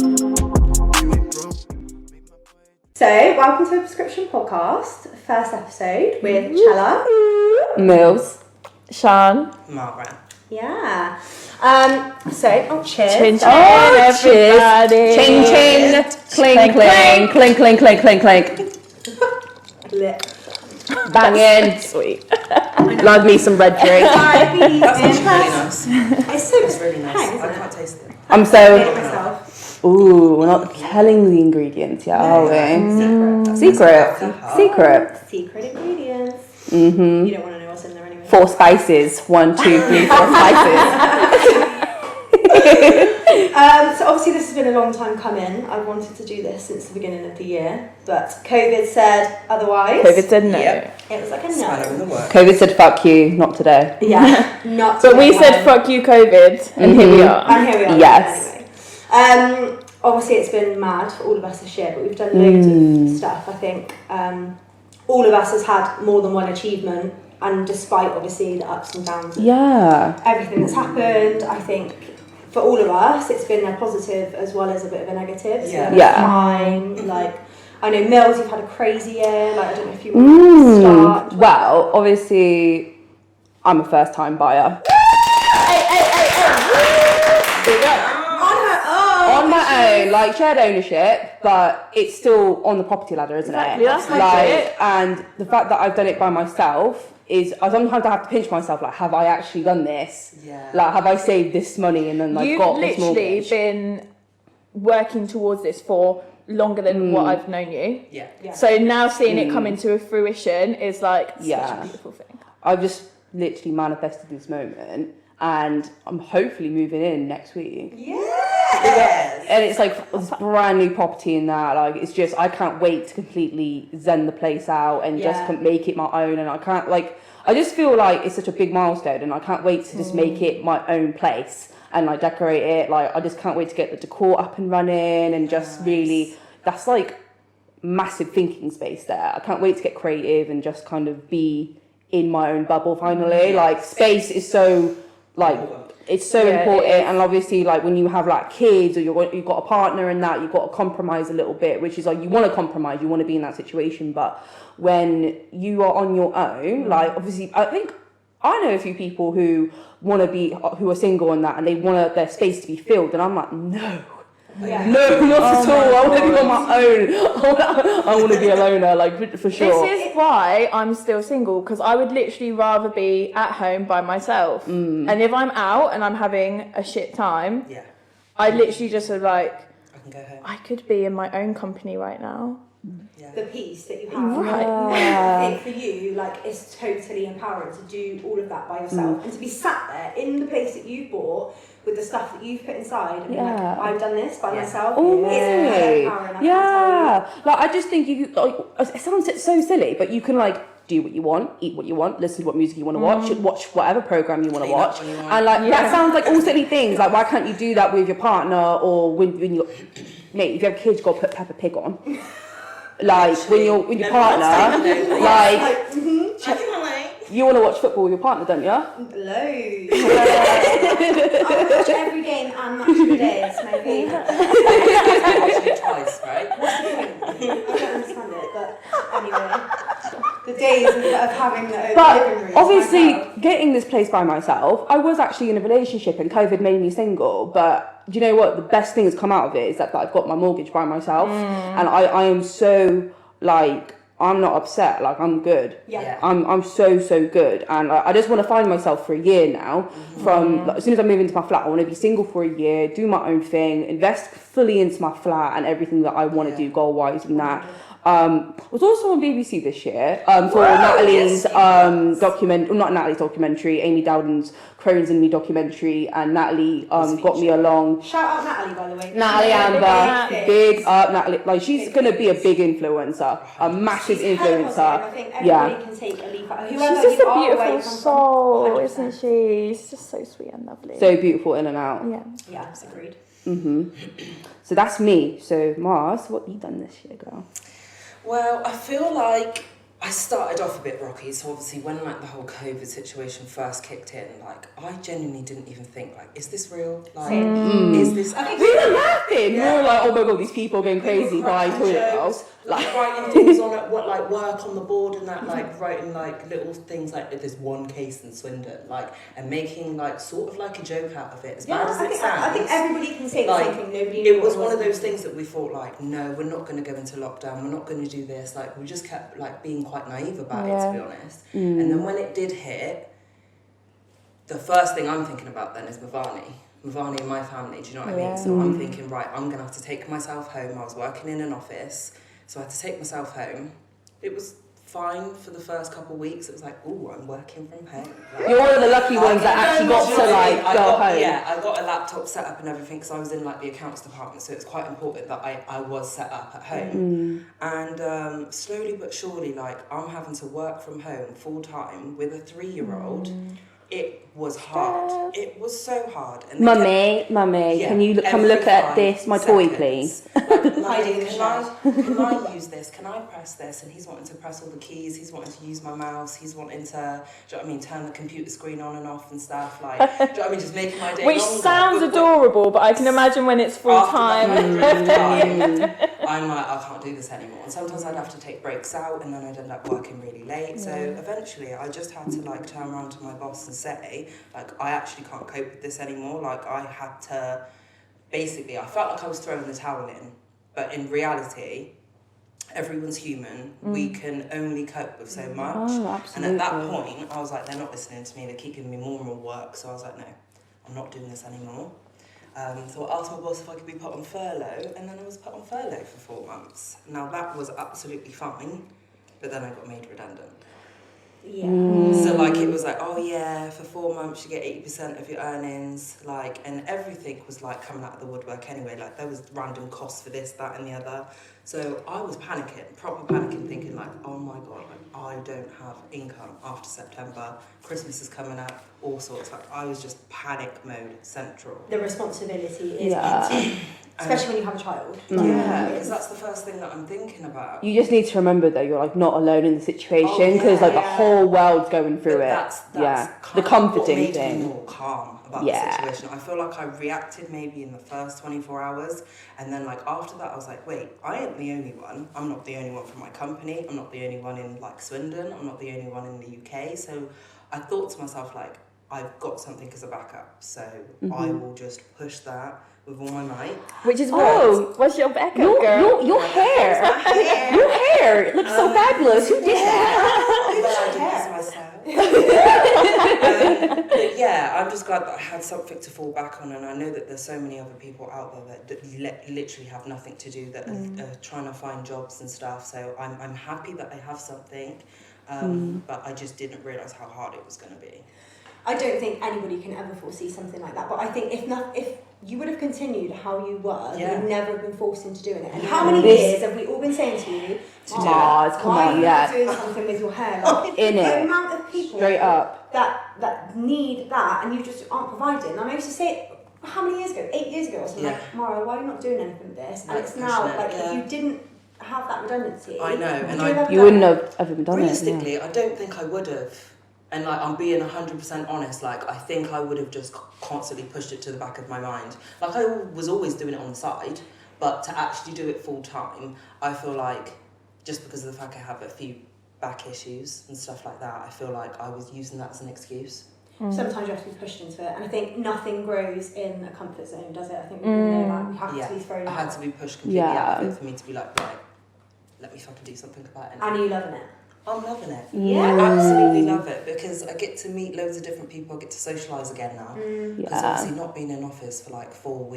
So, welcome to the Prescription Podcast, first episode with Chella, Mills, Sean, Margaret. Yeah. Cheers. Chin, oh, everybody. Chin, chin, clink, clink, clink, clink, clink, clink, clink. Lit. Banging. Sweet. Love me some red drink. That's really nice. It's really nice. Thanks, I can't taste it. I'm I so... made it myself. Ooh, we're not telling the ingredients yet, are we? Secret Secret. ingredients. Mm-hmm. You don't want to know what's in there anyway. 4 spices. 1, 2, 3, 4 spices. So obviously this has been a long time coming. I've wanted to do this since the beginning of the year, but COVID said otherwise. COVID said no. Yep. It was like a Spanner in no. the works. COVID said fuck you, not today. Yeah, not. But we today. said fuck you COVID, and here we are. And here we are. Yes. Anyway. Obviously it's been mad for all of us this year, but we've done loads of stuff. I think all of us has had more than one achievement, and despite obviously the ups and downs of everything that's happened, I think for all of us it's been a positive as well as a bit of a negative. So fine. Like, I know Mills, you've had a crazy year. Like, I don't know if you want to start. Well, obviously, I'm a first-time buyer. On my own, like shared ownership, but it's still on the property ladder, isn't it? That's it. And the fact that I've done it by myself is, I sometimes have to pinch myself, like, have I actually done this? Yeah. Like, have I saved this money and then like got this mortgage? You've literally been working towards this for longer than what I've known you. Yeah. So now seeing it come into fruition is like such Yeah. a beautiful thing. I've just literally manifested this moment, and I'm hopefully moving in next week. Yes. And it's like this brand new property in that, like, it's just, I can't wait to completely zen the place out and just make it my own. And I can't, like, I just feel like it's such a big milestone, and I can't wait to just make it my own place and like decorate it. Like, I just can't wait to get the decor up and running, and just really, that's like massive thinking space there. I can't wait to get creative and just kind of be in my own bubble finally. Like, space is so, like, it's so important, and obviously, like, when you have like kids or you've got a partner and that, you've got to compromise a little bit, which is like, you want to compromise, you want to be in that situation. But when you are on your own, like, obviously, I think I know a few people who are single and that, and they want their space to be filled, and I'm like, no. Yeah. No, not at all. I want to be on my own. I want to be a loner, like, for sure. This is why I'm still single, because I would literally rather be at home by myself. And if I'm out and I'm having a shit time, I literally just are like, I can go home. I could be in my own company right now. The peace that you have. Right. I think for you, like, it's totally empowering to do all of that by yourself and to be sat there in the place that you bought with the stuff that you've put inside and be like, I've done this by myself. Oh, It's empowering. I can't tell you. Like, I just think you, like, it sounds so silly, but you can, like, do what you want, eat what you want, listen to what music you want to watch whatever program you want to watch, and like that sounds like all silly things. Like, why can't you do that with your partner, or when you, mate, if you have kids, you got to put Peppa Pig on. Like, when you're with your partner, like, you want to watch football with your partner, don't you? Loads. I watch every game and match of the day. It's my favourite. Watching it twice, right? What's the point? I don't understand it, but anyway. The days of having the living But room. obviously, getting this place by myself, I was actually in a relationship and COVID made me single. But do you know what? The best thing that's come out of it is that I've got my mortgage by myself. And I am so, like, I'm not upset. Like, I'm good. Yeah. I'm so good. And I just want to find myself for a year now. From, like, as soon as I move into my flat, I want to be single for a year, do my own thing, invest fully into my flat and everything that I want to do goal-wise and that. Was also on BBC this year for Natalie's documentary, Amy Dowden's Crohn's and Me documentary, and Natalie got me along. Shout out Natalie, by the way. Natalie Amber, big up Natalie. Like, she's gonna be a big influencer, a massive influencer. I think everybody can take a leap out. She's just a beautiful soul, isn't she? She's just so sweet and lovely. So beautiful in and out. Yeah, agreed. So that's me. So Mars, what have you done this year, girl? Well, I feel like I started off a bit rocky, so obviously when like the whole COVID situation first kicked in, like I genuinely didn't even think like, is this real? Like, is this? I think We were laughing. Yeah. We were like, oh my god, these people are going crazy by toilet rolls. Like writing things on it, what like work on the board and that, like writing like little things like there's one case in Swindon, like, and making like sort of like a joke out of it. As bad as it sounds, I think everybody can say like, the same thing. Nobody. It was one of those things that we thought like, no, we're not going to go into lockdown. We're not going to do this. Like we just kept like being quite naive about it, to be honest. And then when it did hit, the first thing I'm thinking about then is Mavani and my family. Do you know what I mean? So I'm thinking, right, I'm going to have to take myself home. I was working in an office. So I had to take myself home. It was fine for the first couple of weeks. It was like, oh, I'm working from home. Like, You're one of the lucky ones that actually got to like go home. Yeah, I got a laptop set up and everything because I was in like the accounts department, so it's quite important that I was set up at home. And slowly but surely, like I'm having to work from home full time with a 3-year-old. It was hard. It was so hard. And Mummy, yeah, can you come look at this, my toy, please? Like, can I use this? Can I press this? And he's wanting to press all the keys. He's wanting to use my mouse. He's wanting to, do you know what I mean, turn the computer screen on and off and stuff. Like, do you know what I mean, just making my day Which longer. sounds adorable, but I can imagine when it's full time. I'm like, I can't do this anymore. And sometimes I'd have to take breaks out and then I'd end up working really late. So eventually I just had to like turn around to my boss and say, like, I actually can't cope with this anymore. Like I had to, basically, I felt like I was throwing the towel in. But in reality, everyone's human. We can only cope with so much. Oh, absolutely. And at that point, I was like, they're not listening to me. They keep giving me more and more work. So I was like, no, I'm not doing this anymore. So I asked my boss if I could be put on furlough, and then I was put on furlough for 4 months. Now that was absolutely fine, but then I got made redundant. Yeah. So like it was like, oh yeah, for 4 months you get 80% of your earnings, like, and everything was like coming out of the woodwork anyway. Like there was random costs for this, that, and the other. So I was panicking, proper panicking, thinking like, oh my god, like I don't have income after September. Christmas is coming up, all sorts. Like I was just panic mode central. The responsibility is especially when you have a child. Yeah, because that's the first thing that I'm thinking about. You just need to remember that you're like not alone in the situation because like the whole world's going through That's the comforting what made thing. me more calm about the situation. I feel like I reacted maybe in the first 24 hours, and then like after that I was like, wait, I ain't the only one. I'm not the only one from my company. I'm not the only one in like Swindon. I'm not the only one in the UK. So I thought to myself like, I've got something as a backup, so I will just push that with all my might. Which is what's your backup, girl? Your hair. Your hair. It looks so fabulous. Who did that? I did this myself. But yeah, I'm just glad that I had something to fall back on, and I know that there's so many other people out there that literally have nothing to do, that are trying to find jobs and stuff. So I'm happy that I have something, but I just didn't realise how hard it was going to be. I don't think anybody can ever foresee something like that. But I think if you would have continued how you were, you would never have been forced into doing it. And how many years have we all been saying to you, Mars, come why on, are you not doing something with your hair? Like, in the it. amount of people Straight up. that need that, and you just aren't providing. And I used to say, how many years ago? 8 years ago or something, like, Mara, why are you not doing anything with this? And it's now, like, if you didn't have that redundancy, I know, and you wouldn't have ever done it. Realistically, I don't think I would have. And like, I'm being 100% honest, like I think I would have just constantly pushed it to the back of my mind. Like I was always doing it on the side, but to actually do it full time, I feel like just because of the fact I have a few back issues and stuff like that, I feel like I was using that as an excuse. Sometimes you have to be pushed into it, and I think nothing grows in a comfort zone, does it? I think we all know that. We have to be thrown out. I had to be pushed completely out of it for me to be like, right, let me fucking do something about it. And are you loving it? I'm loving it. Yeah. I absolutely love it because I get to meet loads of different people. I get to socialise again now. Because obviously not being in office for like 4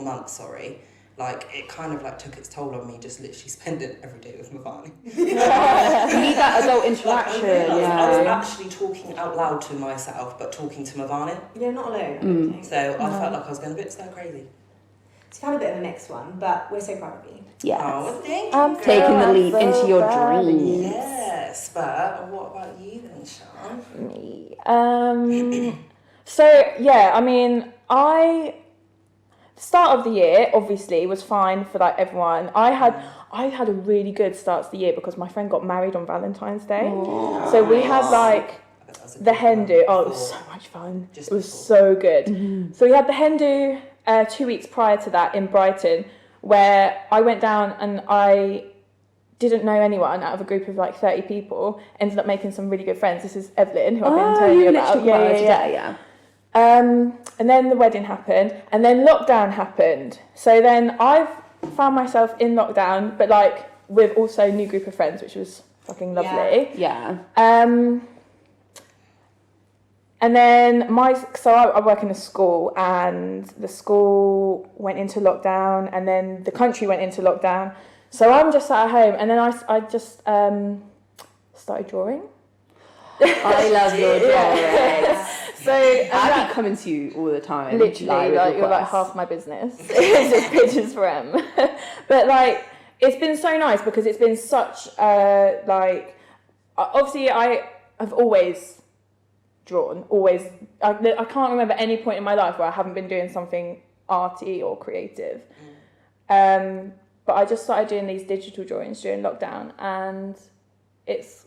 months, like it kind of like took its toll on me, just literally spending every day with Mavani. You need that adult interaction. I was actually talking out loud to myself, but talking to Mavani. You're not alone. So I felt like I was going a bit stir crazy. So you've had a bit of a mixed one, but we're so proud of you. Yes. Oh, thank I'm you, taking the girl. leap into your dreams. Yes, but what about you then, Sean? Me. So yeah, I mean, the start of the year obviously was fine for like everyone. I I had a really good start to the year because my friend got married on Valentine's Day. So we had like the hen do. Oh, it was so much fun. It was so good. So we had the hen do 2 weeks prior to that in Brighton, where I went down and I didn't know anyone out of a group of like 30 people. Ended up making some really good friends. This is Evelyn, who I've been telling you about. Yeah. And then the wedding happened, and then lockdown happened. So then I've found myself in lockdown, but like with also a new group of friends, which was fucking lovely. Yeah. And then I work in a school, and the school went into lockdown, and then the country went into lockdown. So I'm just sat at home, and then I just started drawing. I love your drawings. So I keep coming to you all the time. Literally, like you're like half my business. It's just pictures for em. But like, it's been so nice because it's been such like. Obviously, I have always drawn. Always, I can't remember any point in my life where I haven't been doing something arty or creative. But I just started doing these digital drawings during lockdown, and it's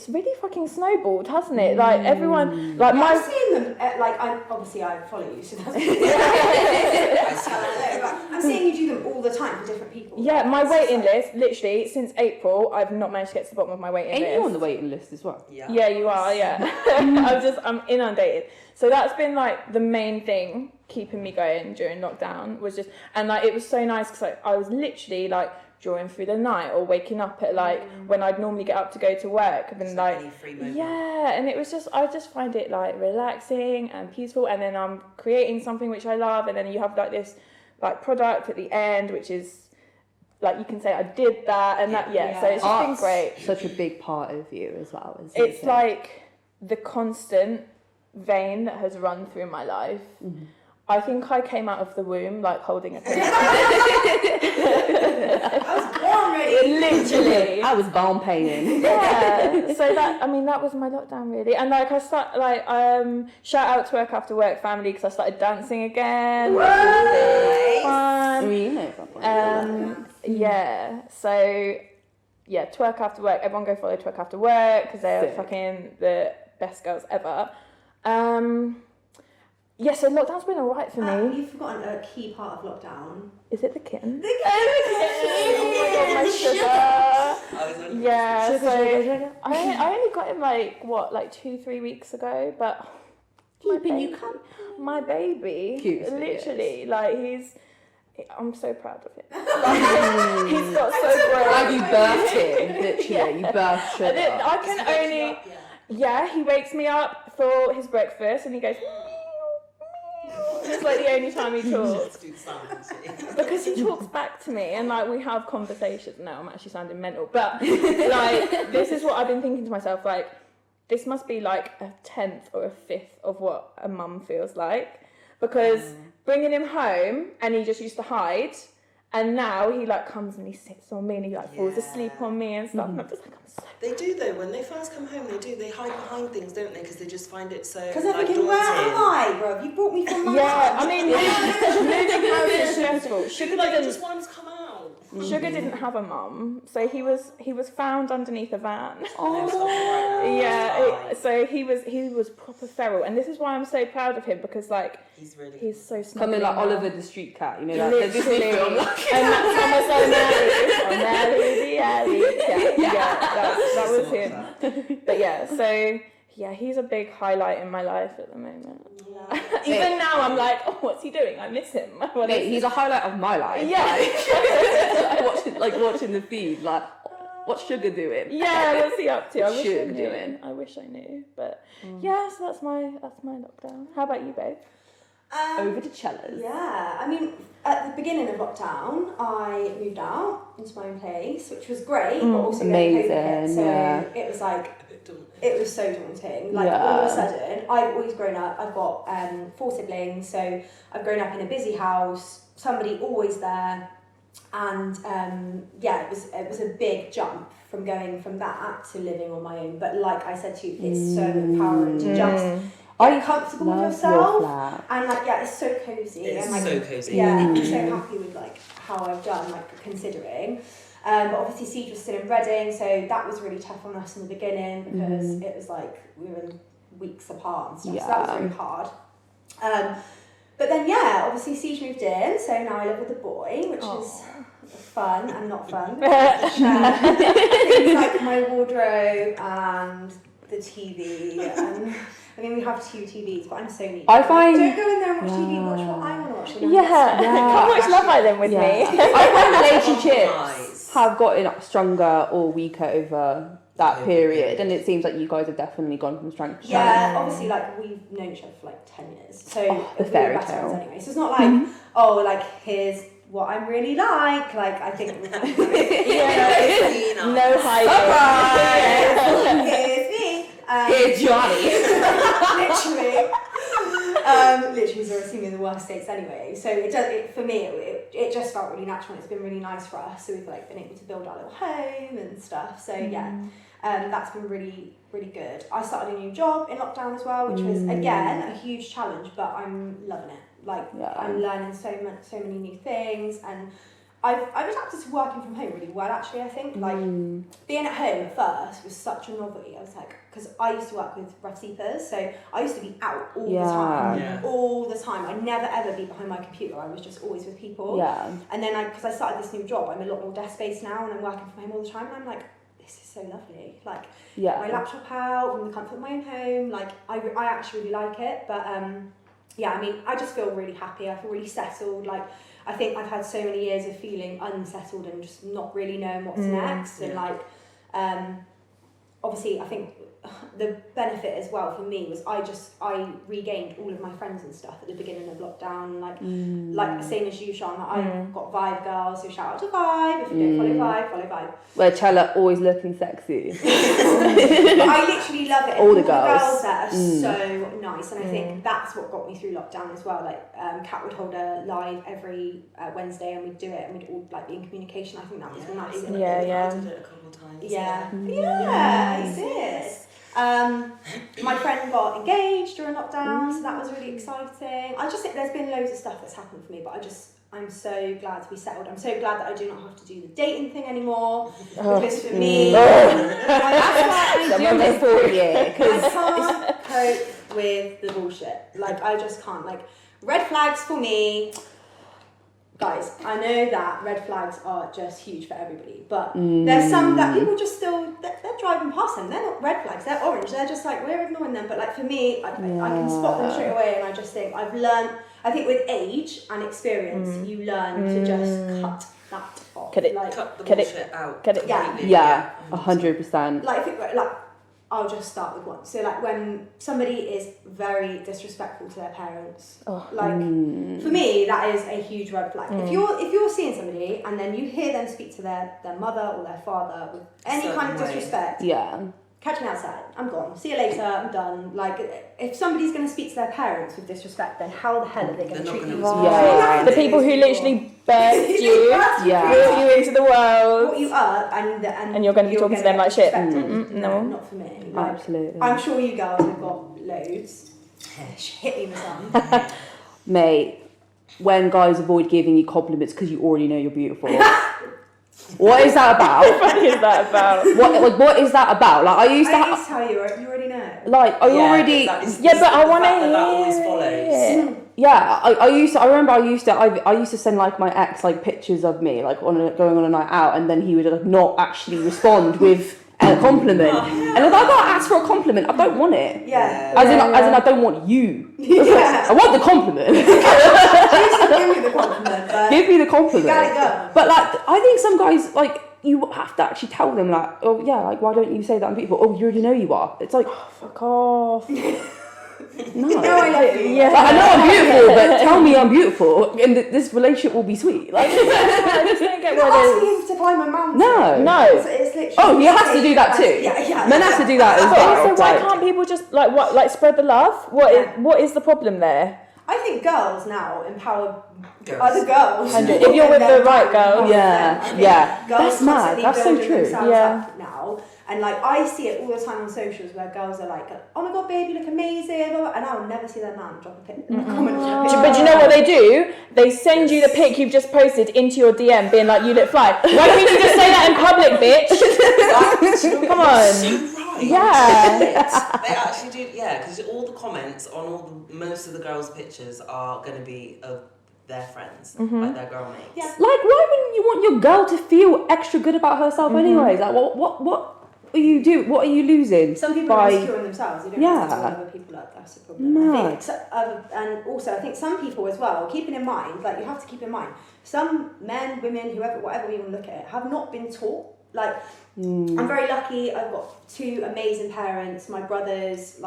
really fucking snowballed, hasn't it? Like everyone, like I'm seeing them. Like I follow you, so that's. I'm seeing you do them all the time for different people. Yeah, my waiting list, literally since April, I've not managed to get to the bottom of my waiting list. Ain't you on the waiting list as well? Yeah, you are. Yeah, I'm inundated. So that's been like the main thing keeping me going during lockdown was just, and like it was so nice because like, I was literally like drawing through the night or waking up at like when I'd normally get up to go to work and then like and it was just I just find it like relaxing and peaceful, and then I'm creating something which I love, and then you have like this like product at the end which is like you can say I did that and that so it's just been great. Such a big part of you as well, isn't it's like the constant vein that has run through my life. I think I came out of the womb like holding a pen. I was born ready. Literally. I was born painting. Yeah. So that was my lockdown really, and like I start like shout out to Work After Work family because I started dancing again. Nice. Fun. You know something. Yeah. So yeah, Twerk After Work. Everyone go follow Twerk After Work because they're fucking the best girls ever. Yeah, so lockdown's been alright for me. You've forgotten a key part of lockdown. Is it the kitten? The kitten! Oh my god, my sugar! Yeah, so I only got him like 2-3 weeks ago, but Keeping you company. My baby, Cute, literally, like I'm so proud of him. Like, he's got so great. Like you birthed him, literally. You birthed Sugar. I can only. Yeah, he wakes me up for his breakfast and he goes. It's like the only time he talks. Because he talks back to me and like we have conversations. No, I'm actually sounding mental. But like this is what I've been thinking to myself, like this must be like a 10th or a 5th of what a mum feels like. Because bringing him home and he just used to hide, and now he like comes and he sits on me and he like falls asleep on me and stuff. And I'm just like, I'm so. They do though. When they first come home, they hide behind things, don't they? Because they just find it so. Because they're thinking, where am I, bro? You brought me from my house. I mean, moving house is stressful. Sugar didn't just want him to come out. Sugar didn't have a mum, so he was found underneath a van. Oh, yeah. So he was proper feral, and this is why I'm so proud of him because like he's so smart. Coming like Oliver the Street Cat, you know, like the Disney film. And that's O'Malley, that was him. But yeah, so yeah, he's a big highlight in my life at the moment. Even now, I'm like, oh, what's he doing? I miss him. Mate, he's a highlight of my life. Yeah. watching the feed, like, what's Sugar doing? Yeah, what's he up to? I wish I Sugar knew. doing? I wish I knew. But yeah, so that's my lockdown. How about you, babe? Over to Cellas. Yeah, I mean, at the beginning of lockdown, I moved out into my own place, which was great, but also amazing. COVID hit, so it was like, it was so daunting. Like all of a sudden, I've always grown up. I've got 4 siblings, so I've grown up in a busy house. Somebody always there, and it was a big jump from going from that to living on my own. But like I said to you, it's so empowering to just. Are you comfortable with yourself? And like, it's so cozy. It's and, like, so cozy. Yeah, I'm so happy with like how I've done, like considering. But obviously Siege was still in Reading, so that was really tough on us in the beginning because it was like we were in weeks apart and stuff, so that was really hard. But then obviously Siege moved in, so now I live with a boy, which is fun and not fun. Things like my wardrobe and the TV, and I mean we have 2 TVs, but I'm so needy. I find don't go in there and watch TV, watch what I want to watch. Come watch Love Island with me. I find relationships have gotten stronger or weaker over that period, and it seems like you guys have definitely gone from strength to strength. Yeah, obviously, like we've known each other for like 10 years, so the we're fairy best tale. friends anyway. So it's not like like here's what I'm really like. Like I think no hiding. here's me. Here's Johnny. Literally, we're assuming the worst states anyway. So it does. For me, it just felt really natural. And it's been really nice for us. So we've like been able to build our little home and stuff. So that's been really, really good. I started a new job in lockdown as well, which was again a huge challenge, but I'm loving it. Like I'm learning so many new things, and I've adapted to working from home really well actually. I think like being at home at first was such a novelty. I was like, because I used to work with rough sleepers, so I used to be out all the time. I'd never ever be behind my computer. I was just always with people. And then because I started this new job, I'm a lot more desk based now, and I'm working from home all the time, and I'm like, this is so lovely. Like my laptop out from the comfort of my own home. Like I actually really like it, but I mean, I just feel really happy. I feel really settled. Like, I think I've had so many years of feeling unsettled and just not really knowing what's next. And like, obviously, I think the benefit as well for me was I regained all of my friends and stuff at the beginning of lockdown. Like the same as you, Sean. I've got Vibe girls, so shout out to Vibe. If you don't follow Vibe. Where Chella always looking sexy. I literally love it. All the girls there are so nice, and I think that's what got me through lockdown as well. Like Kat would hold a live every Wednesday, and we'd do it, and we'd all like be in communication. I think that was nice. I did it a couple of times. Yeah, you did. My friend got engaged during lockdown, so that was really exciting. I just think there's been loads of stuff that's happened for me, but I'm so glad to be settled. I'm so glad that I do not have to do the dating thing anymore, because for me, I can't cope with the bullshit. Like, I just can't. Like, red flags for me. Guys, I know that red flags are just huge for everybody, but there's some that people just still, they're driving past them. They're not red flags, they're orange. They're just like, we're ignoring them. But like for me, I can spot them straight away, and I just think I've learned, I think with age and experience, you learn to just cut that off. Cut the bullshit out. Yeah, 100%. Like, I'll just start with one. So like when somebody is very disrespectful to their parents, like for me that is a huge red flag. If you're seeing somebody and then you hear them speak to their mother or their father with any kind of disrespect, catch me outside, I'm gone, see you later, I'm done. Like, if somebody's going to speak to their parents with disrespect, then how the hell are they going to treat you? The people who literally birthed you, brought you into the world, brought you up, and you're going to be talking to them like shit. No, not for me. Like, absolutely. I'm sure you girls have got loads. Hit me with some. Mate, when guys avoid giving you compliments because you already know you're beautiful. What is that about? What is that about? What is that about? Like, I used to tell you, you already know. Like, I already... but I want to hear that always follows. Yeah, I remember I used to send like my ex like pictures of me like going on a night out, and then he would like not actually respond with a compliment. And if I got asked for a compliment, I don't want it. As in I don't want you. I want the compliment. Give me the compliment. But give me the compliment. You gotta go. But like, I think some guys like, you have to actually tell them like, oh yeah, like why don't you say that I'm beautiful? Oh, you already know you are. It's like, fuck off. No, I love you. Yeah. Like, I know I'm beautiful, but tell me I'm beautiful, and this relationship will be sweet. Like, I just don't get why asking him to climb a mountain. No. It's literally. Oh, he has to do that too. Yeah. Men have to do that as well. So why can't people just like spread the love? What is the problem there? I think girls now empower other girls. If you're with the right girl. Yeah. That's mad. That's so true. Now. And like, I see it all the time on socials where girls are like, oh my god, babe, you look amazing, and I will never see their man drop a comment. But you know what they do? they send you the pic you've just posted into your DM, being like, "You look fly." Why don't you just say that in public, bitch? Come on. So right. Yeah. They actually do. Yeah, because all the comments on most of the girls' pictures are going to be of their friends, like their girl mates. Yeah. Like, why wouldn't you want your girl to feel extra good about herself anyways? Like, what are you do? What are you losing? Some people are insecure in themselves. You don't have to tell other people that's a problem. Mad. I think, and also I think some people as well, keeping in mind, like you have to keep in mind, some men, women, whoever, whatever you want to look at it, have not been taught. Like, I'm very lucky. I've got 2 amazing parents. My brothers,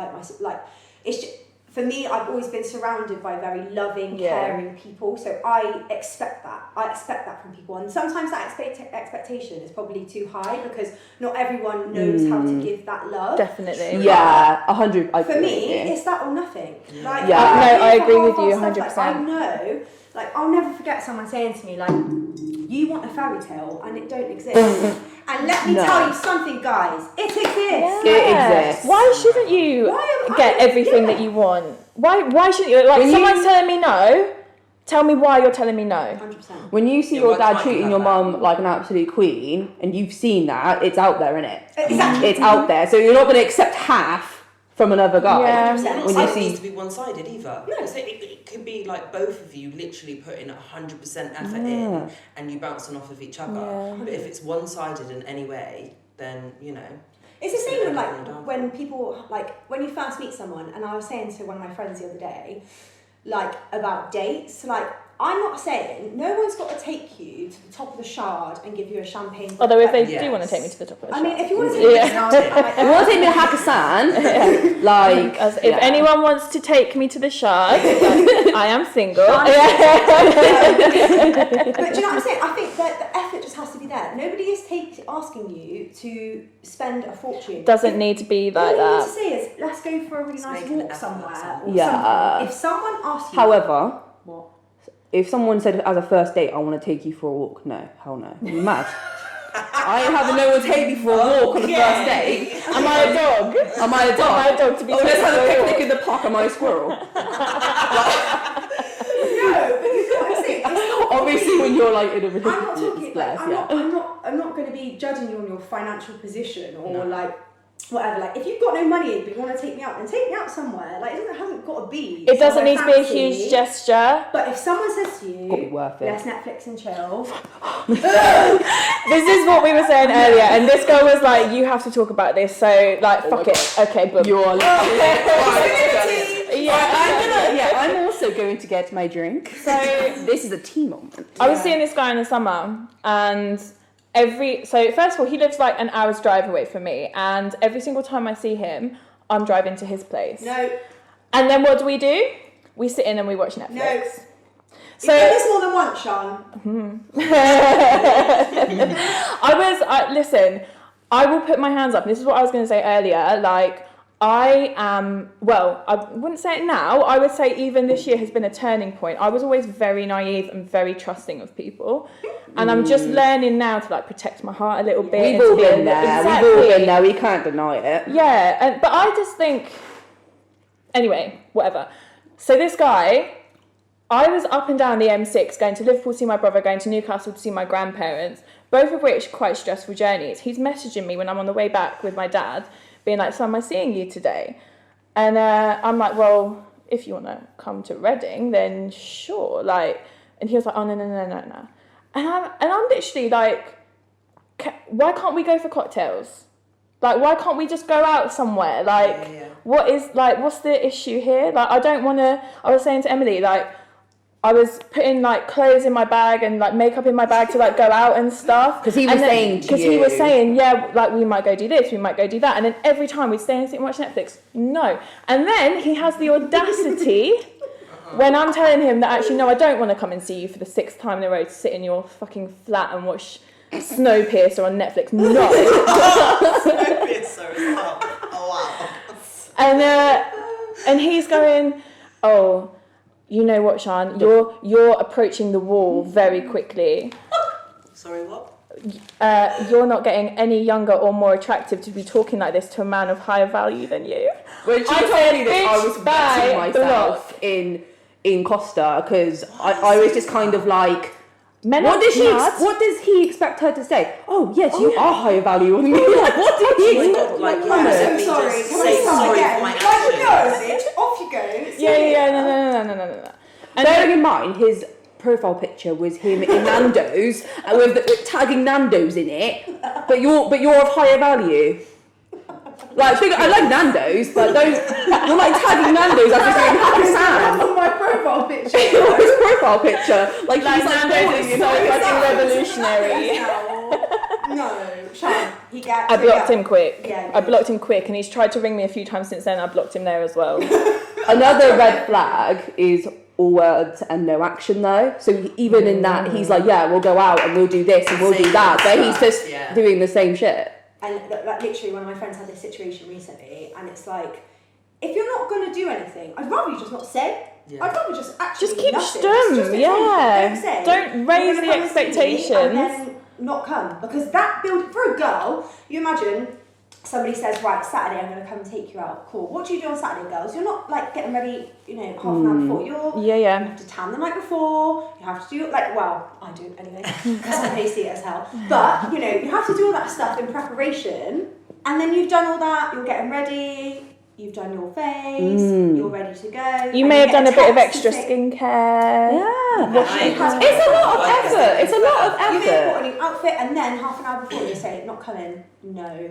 it's just, for me, I've always been surrounded by very loving, caring people. So I expect that. I expect that from people. And sometimes that expectation is probably too high because not everyone knows how to give that love. Definitely. Yeah, 100. For me, it's that or nothing. Like, No, I agree with you 100%. Like, I know, like, I'll never forget someone saying to me, like, you want a fairy tale and it don't exist. And let me tell you something, guys, it exists. It exists. Why shouldn't you get everything that you want? Why shouldn't you? Like, someone's telling me no, tell me why you're telling me no. 100%. When you see your dad treating your mum like an absolute queen, and you've seen that, it's out there, innit? Exactly. It's out there. So you're not going to accept half from another guy. Yeah. When it needs to be one-sided either. No. So it could be like both of you literally putting 100% effort in and you bouncing off of each other. Yeah. But if it's one-sided in any way, then, you know. It's the same with like when people, like when you first meet someone, and I was saying to one of my friends the other day, like about dates, like I'm not saying no one's got to take you to the top of the Shard and give you a champagne. Although if they do want to take me to the top of the Shard. I mean, if you want to take me to the top, if you want to take me to Hakkasan, like... If anyone wants to take me to the Shard, I am single. But do you know what I'm saying? I think that the effort just has to be there. Nobody is asking you to spend a fortune. Doesn't need to be like All you need that. to say is, let's go for a really nice walk somewhere. Or Yeah. something. If someone asks you... However... What? If someone said as a first date, I want to take you for a walk, no, hell no. You're mad. I ain't having no one take me for a walk on the first date. Am I a dog? Am I a dog? Am I a dog to be let's taken have for a a picnic walk? in the park. Am I a squirrel? No, but you know what I'm saying? Obviously, when you're like in a I'm not ridiculous talking. place, I'm not going to be judging you on your financial position or like whatever. Like, if you've got no money but you want to take me out, then take me out somewhere. Like, it hasn't got to be. It doesn't need to be a fancy. huge gesture. But if someone says to you, Gotta be worth it. let's Netflix and chill. This is what we were saying earlier, and this girl was like, you have to talk about this, so like, fuck it. Okay, boom. You're Yeah. I'm also going to get my drink. So This is a tea moment. I was seeing this guy in the summer, and so first of all, he lives like an hour's drive away from me, and every single time I see him, I'm driving to his place. No. And then what do? We sit in and we watch Netflix. No. So You've done this more than once, Sean. Listen, I will put my hands up. This is what I was going to say earlier. Like, I wouldn't say it now. I would say even this year has been a turning point. I was always very naive and very trusting of people. And I'm just learning now to like protect my heart a little bit. We've all been there. Exactly. We've all been there. We can't deny it. Yeah, but I just think... Anyway, whatever. So this guy... I was up and down the M6 going to Liverpool to see my brother, going to Newcastle to see my grandparents, both of which quite stressful journeys. He's messaging me when I'm on the way back with my dad, being like, so am I seeing you today? And I'm like, well, if you want to come to Reading, then sure. Like, and he was like, oh, no. And I'm literally like, why can't we go for cocktails? Like, why can't we just go out somewhere? Like, what's the issue here? Like, I don't want to, I was saying to Emily, like, I was putting like clothes in my bag and like makeup in my bag to like go out and stuff. Because he was saying, yeah, like we might go do this, we might go do that. And then every time we'd stay and sit and watch Netflix, no. And then he has the audacity when I'm telling him that actually, no, I don't want to come and see you for the 6th time in a row to sit in your fucking flat and watch Snowpiercer on Netflix. No. Snowpiercer as well. Oh, wow. And he's going, oh, you know what, Sean? You're approaching the wall very quickly. Sorry, what? You're not getting any younger or more attractive to be talking like this to a man of higher value than you. When she told me this, I was wetting myself in in Costa because I was just kind of like, Men what are does mad. what does he expect her to say? Oh yes, you are higher value than me. Like, what did he Oh my expect? God, like, No. yeah, I'm let me sorry, just can I say start sorry again? for my Like, you actions. go, bitch, off you go. No. And Bearing in mind, his profile picture was him in Nando's with tagging Nando's in it, but you're of higher value. Like, I like Nando's, but you're like tagging Nando's as if you're in Pakistan. On my profile picture. His profile picture, like he's like Nando's is so fucking revolutionary. No, Sean, he gets. I blocked him quick. Yeah, I blocked him quick, and he's tried to ring me a few times since then. I blocked him there as well. Another red flag is all words and no action though. So even in that, he's like, yeah, we'll go out and we'll do this and we'll do that, but he's just doing the same shit. And literally, one of my friends had this situation recently, and it's like, if you're not going to do anything, I'd rather you just not say. Yeah. I'd rather just actually Just keep nothing. stum, Just yeah. don't say. Don't raise You're the gonna come and see me expectations. and then not come, because that build for a girl. You imagine somebody says, right, Saturday I'm going to come and take you out. Cool. What do you do on Saturday, girls? You're not like getting ready, half an hour before. You have to tan the night before. You have to do I do anyway because I'm hasty as hell. But you have to do all that stuff in preparation, and then you've done all that. You're getting ready. You've done your face. You're ready to go. You may have done a bit of extra skincare. Yeah. It's a lot of effort. It's a lot of You may have effort. put on your outfit, and then half an hour before you say, not coming. No.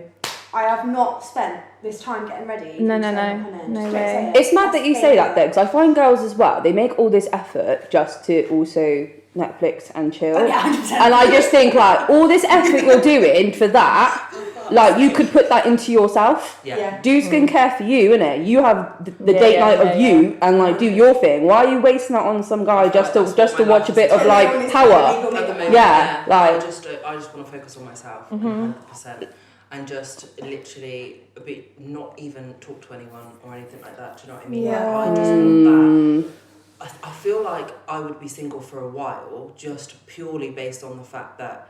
I have not spent this time getting ready. No. No way. It's mad that you say that though, because I find girls as well, they make all this effort just to also Netflix and chill. Oh, yeah, 100%. And I just think like all this effort you're doing for that, like you could put that into yourself. Yeah. Do skincare for you, innit? You have the date night of you and like do your thing. Why are you wasting that on some guy just to watch a bit of like power? At the moment, Yeah, like I just want to focus on myself 100%, and just literally not even talk to anyone or anything like that. Do you know what I mean? Yeah. Like, I just want that. I feel like I would be single for a while just purely based on the fact that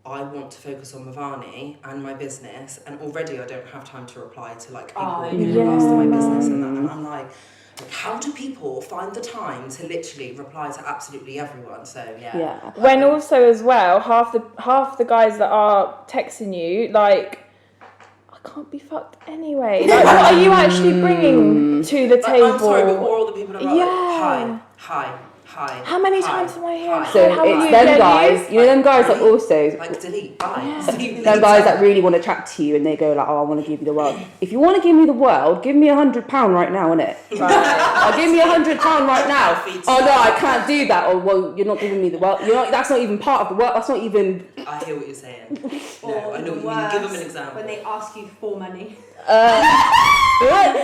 I want to focus on Mavani and my business, and already I don't have time to reply to like people in regards to my business and that. And I'm like, how do people find the time to literally reply to absolutely everyone? So yeah. When also as well, half the guys that are texting you, like, I can't be fucked anyway. Like, what are you actually bringing to the table? I'm sorry, but all the people are like, hi. How many times am I here? so How are it's you? them guys, them guys that also like delete, bye. them guys that really want to chat to you and they go like, oh, I want to give you the world. If you want to give me the world, give me £100 right now, innit? I'll give me £100 right now. Oh no, I can't do that. Oh well, you're not giving me the world. That's not even part of the world. That's not even. I hear what you're saying. No, I know what you mean. Give them an example. When they ask you for money. What?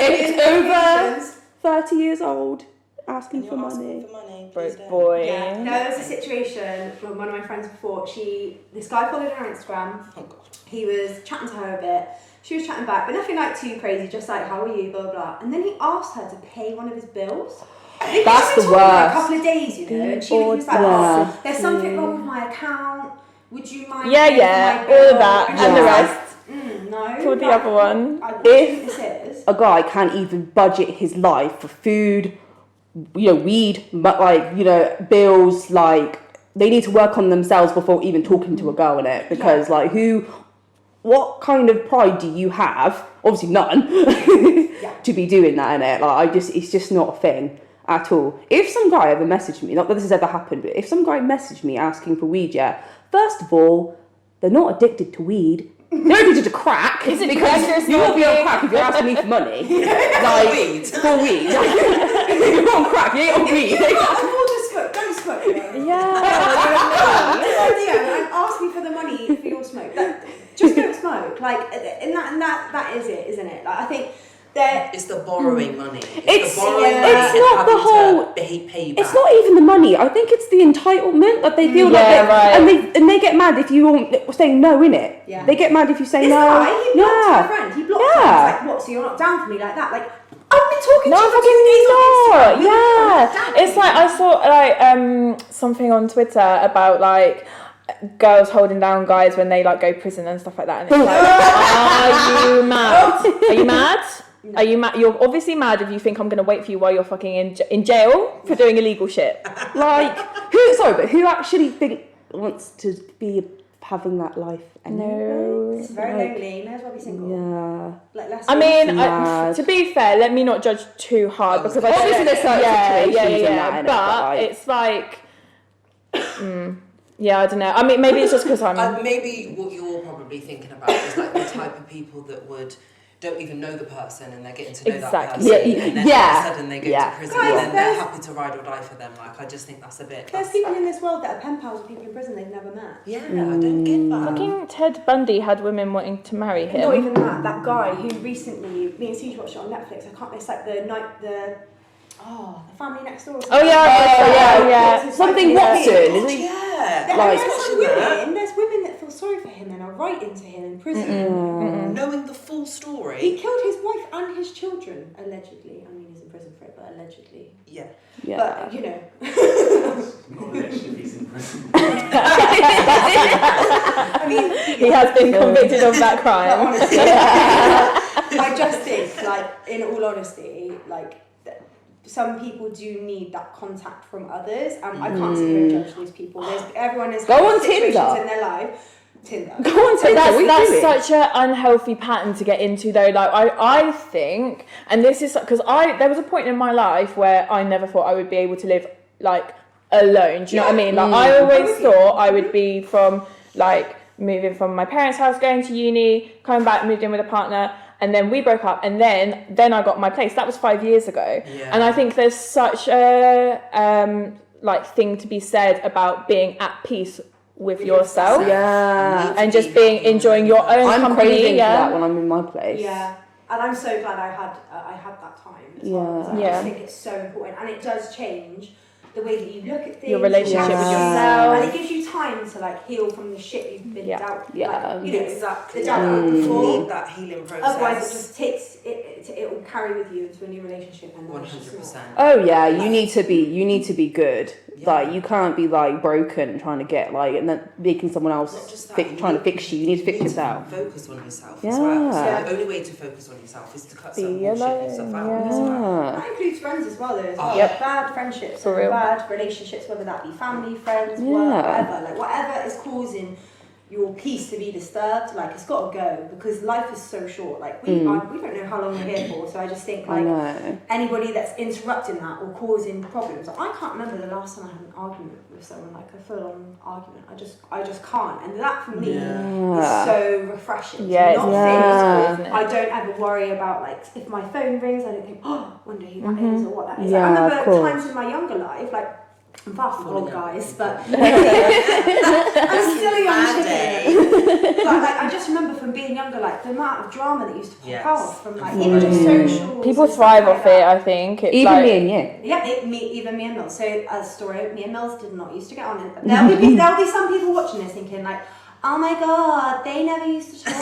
It's over 30 years old. Asking for money. Broke boy. Yeah, there was a situation with one of my friends before. This guy followed her on Instagram. Oh God. He was chatting to her a bit. She was chatting back, but nothing like too crazy. Just like, how are you, blah blah blah. And then he asked her to pay one of his bills. That's the For a worst. couple of days, and she was like, "Oh, there's something wrong with my account. Would you mind?" Yeah, paying for my bill?" all of that And and she the was rest. like, no. Pull the other one. I think this is. A guy can't even budget his life for food, weed, but like, bills, like they need to work on themselves before even talking to a girl in it, because like what kind of pride do you have? Obviously none. To be doing that in it. Like it's just not a thing at all. If some guy ever messaged me, not that this has ever happened, but if some guy messaged me asking for weed, first of all, they're not addicted to weed. They're addicted to crack, Is it because crack you won't be on smoking? crack if you're asking me for money. Like, weed. for weed. You're on crack, you ain't on weed. Don't smoke. And ask me for the money for your smoke. Just don't smoke. Like, and that is it, isn't it? Like, I think that It's the borrowing money. It's the borrowing not money and the having whole- to pay you back. It's not even the money. I think it's the entitlement that they feel and they get mad if you say no, innit? Yeah. They get mad if you say this no. guy, he blocked my friend. He blocked her. He's like, what? So you're not down for me like that? Like, I've been talking to you for 2 days on Instagram. Yeah. It's like, I saw like something on Twitter about like girls holding down guys when they like go prison and stuff like that, and it's like, are you mad? Are you mad? No. Are you mad? You're obviously mad if you think I'm going to wait for you while you're fucking in jail for doing illegal shit. Like, who actually wants to be having that life anyway? No. It's very lonely. You may as well be single. Yeah. Like, less I mean, mad. to be fair, let me not judge too hard because I obviously there's certain situations in that, innit, but it's like, yeah, I don't know. I mean, maybe it's just because I'm. Maybe what you're probably thinking about is like the type of people that don't even know the person and they're getting to know that person. And then all of a sudden they go to prison and then they're happy to ride or die for them. Like, I just think that's a bit... There's people in this world that are pen pals with people in prison they've never met. Yeah, I don't get that. Fucking Ted Bundy had women wanting to marry him. Not even that guy who recently, me and Siege watched it on Netflix, it's like the Family Next Door. Oh yeah. Something Watson, isn't he? Yeah. There's women that feel sorry for him and are writing to him in prison. Knowing the full story. He killed his wife and his children, allegedly. I mean, he's in prison for it, but allegedly. Yeah. But, you know. Not allegedly, he's in prison. I mean, he has been convicted of that crime. Honestly, I just think, like, in all honesty, like, some people do need that contact from others, and I can't sit here and judge these people. Everyone has situations in their life. Tinder. Go on Tinder. That's such an unhealthy pattern to get into, though. Like I think, and this is because there was a point in my life where I never thought I would be able to live like alone. Do you know what I mean? Like I always thought I would be from like moving from my parents' house, going to uni, coming back, moved in with a partner. And then we broke up, and then I got my place. That was 5 years ago. Yeah. And I think there's such a thing to be said about being at peace with yourself. Yeah. And just enjoying your own company. I'm craving for that when I'm in my place. Yeah. And I'm so glad I had that time as well. I just think it's so important, and it does change the way that you look at things, your relationship with yourself, and it gives you time to like heal from the shit you've been dealt. Exactly. The doubt before that healing process. Otherwise, it just takes it will carry with you into a new relationship, and 100%. Oh yeah, you need to be good. Yeah. Like you can't be like broken trying to get like and then making someone else trying to fix you. You need to fix yourself. Focus on yourself as well. So the only way to focus on yourself is to cut some bullshit yourself out as well. That includes friends as well, though. Bad friendships, bad relationships, whether that be family, friends, work, whatever. Like whatever is causing your peace to be disturbed, like it's got to go, because life is so short. Like we don't know how long we're here for, so I just think like anybody that's interrupting that or causing problems. I can't remember the last time I had an argument with someone, like a full-on argument. I just can't, and that for me is so refreshing. I don't ever worry about like if my phone rings. I don't think, wonder who that is or what that is. I remember times in my younger life, like. I'm far from old, guys, but I'm still a young chicken. But like, I just remember from being younger, like the amount of drama that used to pop out from like even just socials. People thrive off it, I think. It's even me and you. Yeah, even me and Mills. So a story, me and Mills did not used to get on it. There'll be some people watching this thinking like, oh my god, they never used to talk.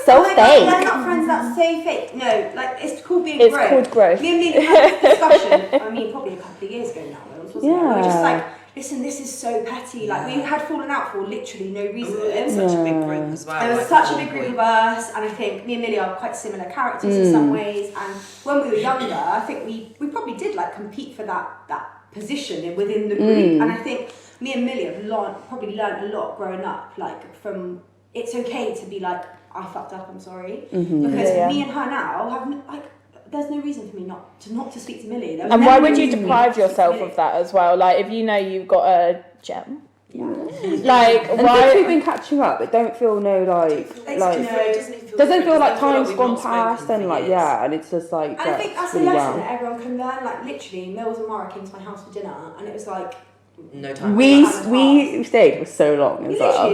So fake. They're not friends, that's so fake. No, like it's called being growth. It's called growth. Me and me had a discussion, I mean probably a couple of years ago now, wasn't it? We were just like, listen, this is so petty. Like we had fallen out for literally no reason. Such a big group as well. There was such a big group of us, and I think me and Millie are quite similar characters in some ways. And when we were younger, I think we probably did like compete for that position within the group. And I think me and Millie have probably learned a lot growing up, like from it's okay to be like, I fucked up, I'm sorry. Because me and her now have there's no reason for me not to speak to Millie. And why would you deprive yourself of that as well? Like if you know you've got a gem. Yeah. Like and why since we've been catching up, it don't feel doesn't feel like time's gone past and like and it's just like and I think that's a lesson that everyone can learn. Like literally, Mills and Mara came to my house for dinner, and it was like. No time. We stayed for so long as well.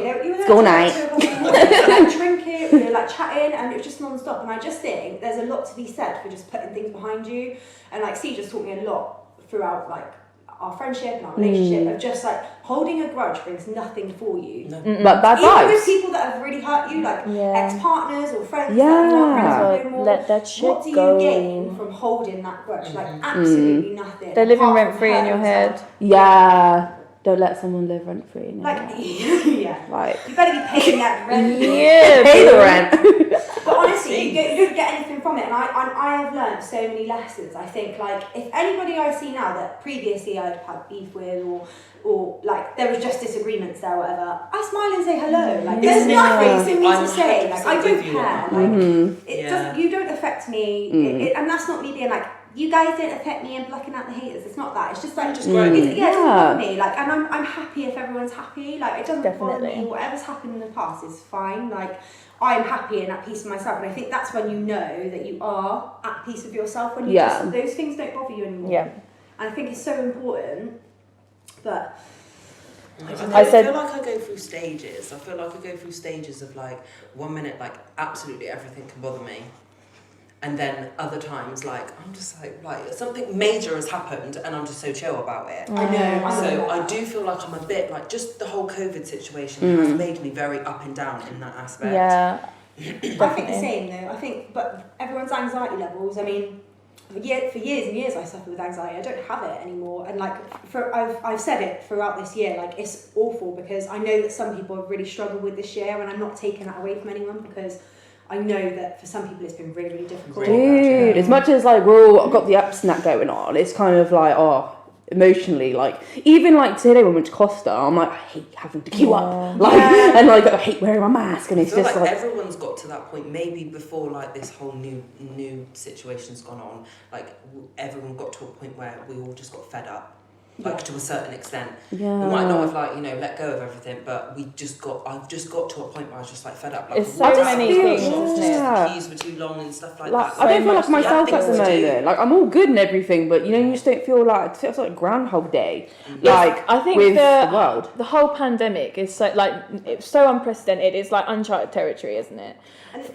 School night. Like drinking, we were like chatting, and it was just non-stop. And I just think there's a lot to be said for just putting things behind you. And like C just taught me a lot throughout like our friendship and our relationship of just like holding a grudge brings nothing for you. No. But bad vibes. Even with people that have really hurt you, like ex-partners or friends that you're not friends with anymore. Let that shit what do you gain from holding that grudge? Like absolutely nothing. They're living rent-free in your head. Yeah. Don't let someone live rent-free in your head. Like, you better be paying that rent. Pay the rent. But honestly, you don't get anything from it. And I have learned so many lessons. I think, like, if anybody I see now that previously I'd had beef with, or like there was just disagreements there or whatever, I smile and say hello. Like, there's nothing for me to say. Like, I don't care. Like, it doesn't. You don't affect me. And that's not me being like, you guys don't affect me and blocking out the haters. It's not that. It's just like, it doesn't bother me. Like, and I'm happy if everyone's happy. Like, it doesn't bother me. Whatever's happened in the past is fine. Like, I'm happy and at peace with myself. And I think that's when you know that you are at peace with yourself. When you just, those things don't bother you anymore. Yeah. And I think it's so important. But I feel like I go through stages. I feel like I go through stages of like 1 minute, like absolutely everything can bother me. And then other times, like, I'm just like something major has happened and I'm just so chill about it. I know. So I do feel like I'm a bit, like, just the whole COVID situation has made me very up and down in that aspect. Yeah. I think the same though. I think, but everyone's anxiety levels, I mean, for years and years I suffered with anxiety. I don't have it anymore. And like, I've said it throughout this year, like, it's awful because I know that some people have really struggled with this year, and I'm not taking that away from anyone because I know that for some people it's been really, really difficult. Dude, as much as like we're all got the ups and that going on, it's kind of like, emotionally, like, even like today when we went to Costa, I'm like, I hate having to queue up, like, and like I hate wearing my mask, and it's just like everyone's got to that point. Maybe before like this whole new situation's gone on, like everyone got to a point where we all just got fed up. Like, to a certain extent. Yeah. We might not have, like, you know, let go of everything, but I've just got to a point where I was just like fed up. Like, it's so many things. The queues were too long and stuff like that. I don't feel like myself at the moment. Like, I'm all good and everything, but you know, you just don't feel like, it feels like Groundhog Day. Like, I think with the world. The whole pandemic is so, like, it's so unprecedented. It's like uncharted territory, isn't it?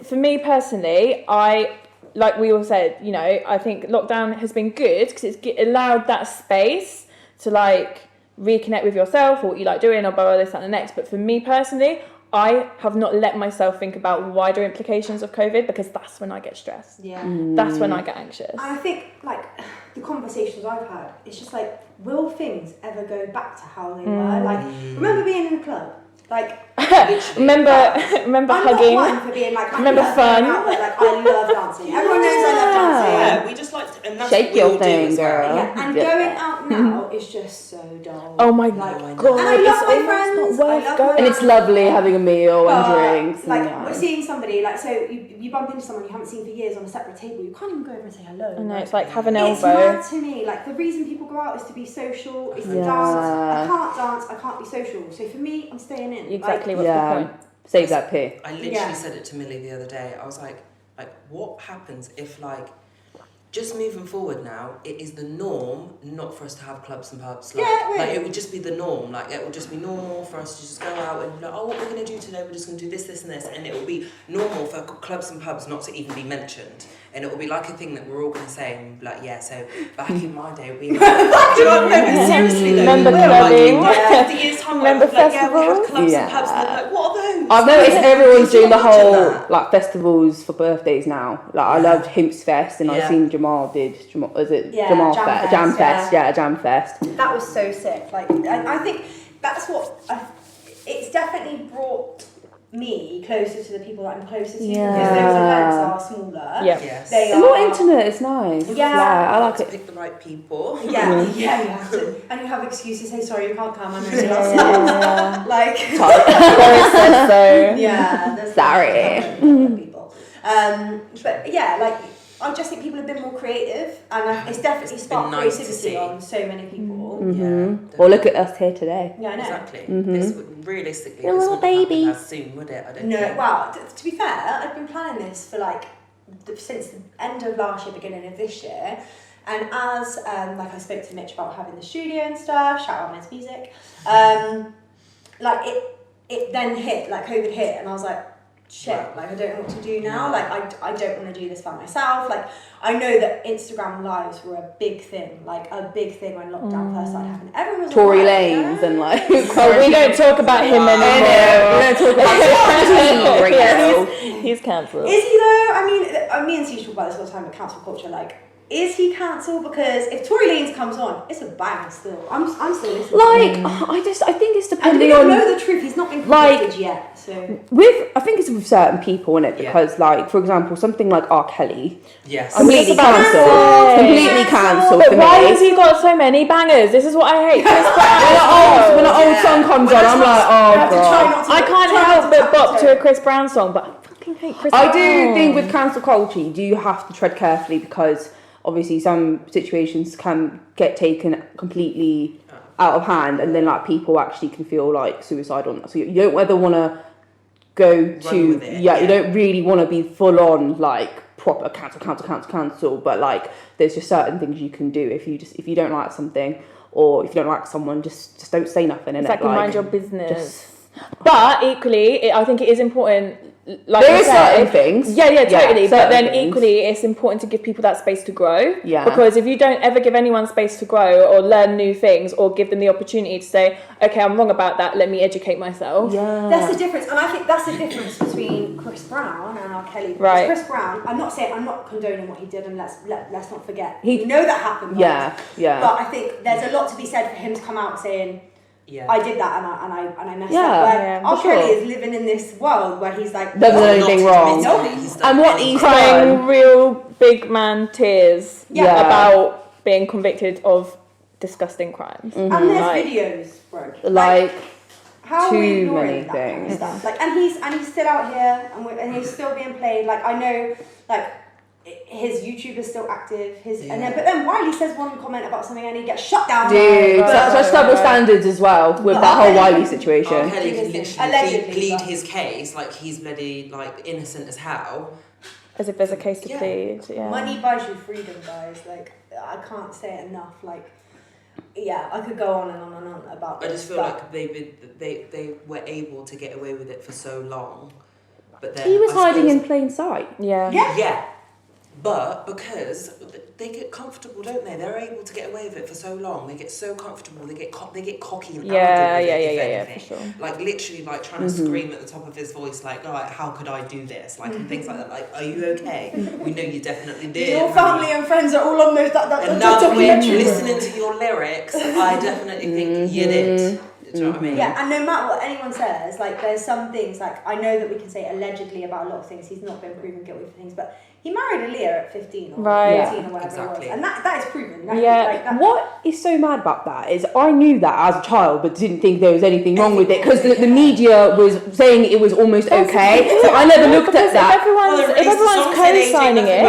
For me personally, like we all said, you know, I think lockdown has been good because it's allowed that space to like reconnect with yourself or what you like doing or blah, blah, this and the next. But for me personally, I have not let myself think about wider implications of COVID because that's when I get stressed. Yeah. That's when I get anxious. And I think like the conversations I've had, it's just like, will things ever go back to how they were? Like, remember being in a club? Like, remember I'm hugging. Not one for being like, remember fun. Out, but like, I love dancing. Everyone knows I love dancing. Yeah, we just like to, and that's shake what we your all thing, do as well. girl. Yeah, and going out now is just so dull. Oh my god! And I love my friends. Not worth going. And it's lovely having a meal and drinks. Like, and we're seeing somebody, like, so you bump into someone you haven't seen for years on a separate table, you can't even go over and say hello. I know, it's like have an It's elbow. mad to me. Like, the reason people go out is to be social, is to dance. I can't dance, I can't be social. So for me, I'm staying in. Exactly, what's the point? Save that pay. I literally said it to Millie the other day. I was like, what happens if, like, just moving forward now, it is the norm not for us to have clubs and pubs. Like, like it would just be the norm. Like, it would just be normal for us to just go out and be like, oh, what we're going to do today, we're just going to do this, this and this. And it will be normal for clubs and pubs not to even be mentioned. And it will be like a thing that we're all going to say and be like, yeah, so back in my day, we... seriously though, remember clubbing? Like, 50 years time, remember festivals? Yeah, we had clubs and pubs and they're like, what are those? I've noticed everyone's doing the whole like festivals for birthdays now. Like, I loved Himps Fest, and I've seen Jamal did. Was it Jamal Fest? Jam Fest. Yeah, Jam Fest. That was so sick. Like, I think that's what it's definitely brought me closer to the people that I'm closest to, because those events are smaller. Yes. They are more intimate. It's nice. Yeah, I like to it. pick the right people. Yeah, you have to, and you have excuses. Hey, sorry, you can't come. I'm really lost. Like, there's sorry. People. But yeah, like, I just think people have been more creative, and it's definitely sparked creativity on so many people. Well, look at us here today. Yeah, I know. Exactly. This would, realistically, Your this little wouldn't baby. happen as soon, would it? I don't think. Well, to be fair, I've been planning this for like since the end of last year, beginning of this year. And as like I spoke to Mitch about having the studio and stuff, shout out Men's Music, like it then hit, like COVID hit, and I was like, shit, like I don't know what to do now. Like I don't want to do this by myself. Like, I know that Instagram lives were a big thing, when lockdown first started happening. Everyone was Tory like, Lanez and like. We don't talk about him anymore. We don't talk about him. He's cancelled. Is he though? I mean, me and Steve talk about this all the time, but cancel culture, like, is he cancelled? Because if Tory Lanez comes on, it's a bang still. I'm still listening. Like, I think it's and we depending don't on. know the truth. He's not been convicted yet. So I think it's with certain people, innit? Because, like, for example, something like R. Kelly, Yes. completely cancelled. Completely cancelled. But for why me. has he got so many bangers? This is what I hate. When an old song comes on, I'm like, oh god. I can't help but bop to a Chris Brown song, but I fucking hate Chris Brown. I do think with cancel culture, you do have to tread carefully because obviously some situations can get taken completely out of hand, and then like people actually can feel like suicidal on that. So you don't ever want to go to you don't really want to be full on like proper cancel, but like there's just certain things you can do if you don't like something or if you don't like someone, just don't say nothing. Exactly, mind your business. But equally, I think it is important. Like there is certain things. Yeah, totally. But then things. equally, it's important to give people that space to grow. Yeah. Because if you don't ever give anyone space to grow or learn new things or give them the opportunity to say, okay, I'm wrong about that, let me educate myself. Yeah. That's the difference, and I think that's the difference between Chris Brown and R. Kelly. Because Right. Chris Brown, I'm not condoning what he did, and let's not forget. We know that happened. Right? Yeah. But I think there's a lot to be said for him to come out saying, I did that and I messed Yeah, up. Where yeah, R. Kelly is living in this world where he's like, doesn't do anything wrong. And what he's crying real big man tears about being convicted of disgusting crimes. And there's videos, bro. Like how too are we ignoring many that kind of things. stuff? Like, and he's still out here, and he's still being played. Like, I know, like, his YouTube is still active. But then Wiley says one comment about something, and he gets shut down. Dude, such double standards as well with that whole Wiley situation. R. Kelly can literally Allegedly, plead his case like he's bloody like innocent as hell. As if there's a case to plead. Yeah. Money buys you freedom, guys. Like, I can't say it enough. Like, yeah, I could go on and on and on about this. I just feel like they were able to get away with it for so long, but then He was hiding in plain sight. Yeah. But because they get comfortable, don't they? They're able to get away with it for so long. They get so comfortable. They get cocky and arrogant. For sure. Like literally, like trying to scream at the top of his voice, like, "Oh, like, how could I do this?" Like and things like that. Like, are you okay? We know you definitely did. Your family and friends are all on those. And now that we're listening to your lyrics, I definitely think you did. Do you know what I mean? Yeah, and no matter what anyone says, like there's some things, like I know that we can say allegedly about a lot of things. He's not been proven guilty for things, but he married Aaliyah at 15 or 14 or whatever it was, and that is proven. What is so mad about that is I knew that as a child, but didn't think there was anything wrong with it because the media was saying it was almost okay. So I never looked at that. If everyone's co-signing it,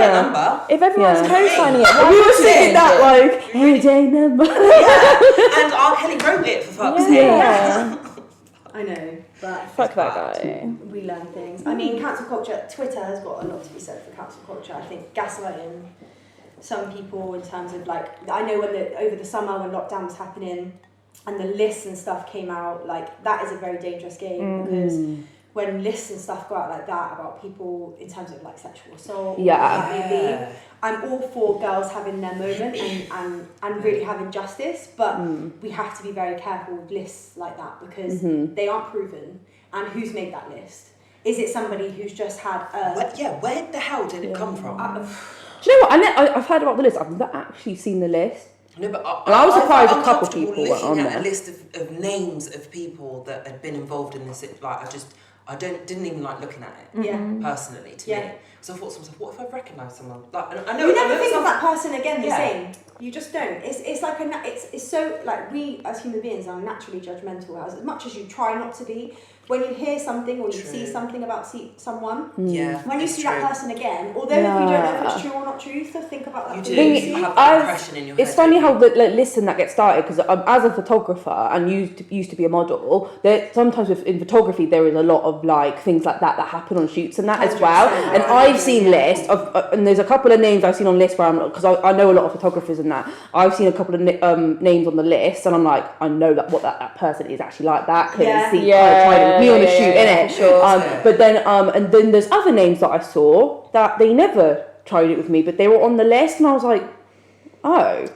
we were singing that like everyday number. And R. Kelly wrote it for fuck's sake. I know, but fuck that guy. We learn things. I mean, cancel culture. Twitter has got a lot to be said for cancel culture. I think gaslighting some people in terms of like, I know over the summer when lockdown was happening and the lists and stuff came out, like that is a very dangerous game because when lists and stuff go out like that about people in terms of like sexual assault, I'm all for girls having their moment and really having justice, but we have to be very careful with lists like that because they aren't proven. And who's made that list? Is it somebody who's just had where the hell did it come from? Do you know what? I've heard about the list. I've never actually seen the list. No, but I was surprised a couple people were on there. there. A list of names of people that had been involved in this. Like I didn't even like looking at it. Personally, to me. So I thought to myself, what if I recognise someone? Like I know. You never think of that person again the same. You just don't. It's like it's so like we as human beings are naturally judgmental. As much as you try not to be. When you hear something or you see something about someone, when you see that person again, although if you don't know if it's true or not true, you still think about that. You do. You have that impression in your head. It's funny how the listen that gets started because as a photographer and used to be a model, there sometimes in photography there is a lot of like things like that happen on shoots and that as well. And I've seen lists of and there's a couple of names I've seen on lists where because I know a lot of photographers and that I've seen a couple of names on the list and I'm like I know that what that person is actually like that because tried me on a shoot, innit? Sure. But then and then there's other names that I saw that they never tried it with me, but they were on the list, and I was like, oh.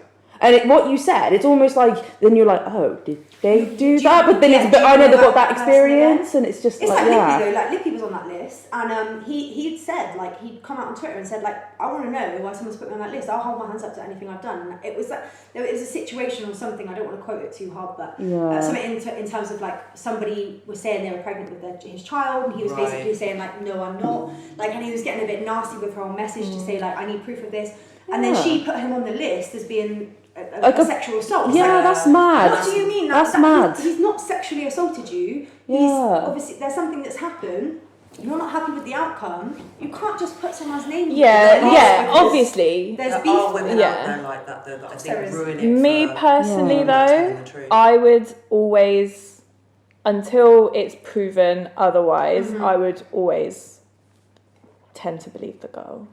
And what you said, it's almost like, then you're like, oh, did they do that? But then I know they've got that experience, and it's just it's like, Lippy though, like Lippy was on that list, and he'd said, like, he'd come out on Twitter and said, like, I want to know why someone's put me on that list. I'll hold my hands up to anything I've done. And it was like, it was a situation or something, I don't want to quote it too hard, but something in terms of, like, somebody was saying they were pregnant with his child, and he was basically saying, like, no, I'm not. Like, and he was getting a bit nasty with her on message to say, like, I need proof of this. And then she put him on the list as being a sexual assault. Yeah, like, that's mad. What do you mean? That's mad. He's not sexually assaulted you. He's obviously, there's something that's happened. You're not happy with the outcome. You can't just put someone's name. Obviously. There's There beef. are women out there like that though, that I think ruin it. Me personally though, I would always, until it's proven otherwise, I would always tend to believe the girl.